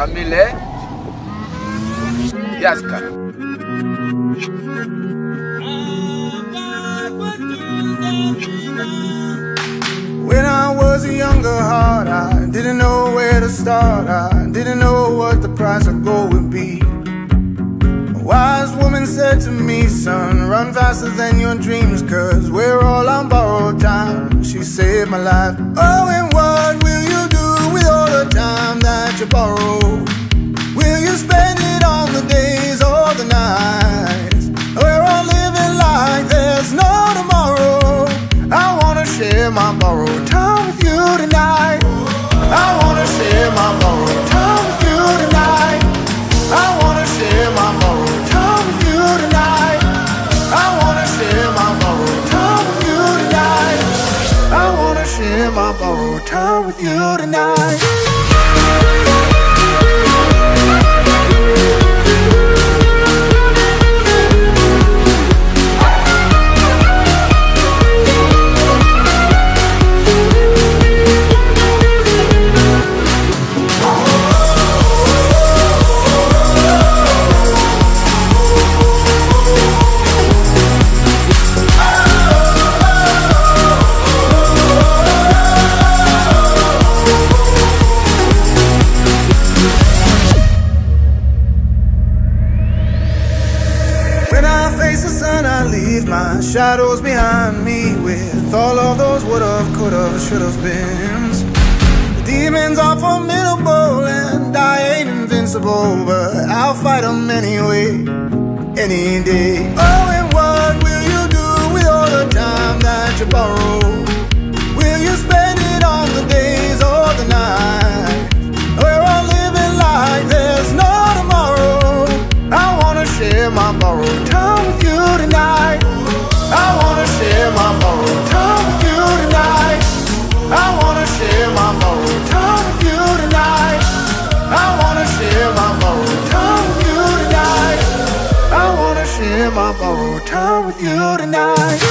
Kamile Yaska. When I was a younger heart, I didn't know where to start. I didn't know what the price of gold would be. A wise woman said to me, son, run faster than your dreams, 'cause we're all on borrowed time. She saved my life. Oh, and what will you do with all the time that you borrow? Will you spend it on the days or the nights? We're all living like there's no tomorrow. I wanna share my borrowed time with you tonight. I wanna share my borrowed time with you tonight. I wanna share my borrowed time with you tonight. I wanna share my borrowed time with you tonight. I wanna share my borrowed time with you tonight. My shadows behind me with all of those would've, could've, should've beens. The demons are formidable and I ain't invincible, but I'll fight them anyway, any day. Oh, and what will you do with all the time that you borrow? Will you spend it on the days or the nights? We're all living like there's no tomorrow. I wanna share my borrowed time with you tonight. I wanna share my borrowed time with you tonight. I wanna share my borrowed time with you tonight. I wanna share my borrowed time with you tonight. I wanna share my borrowed time with you tonight.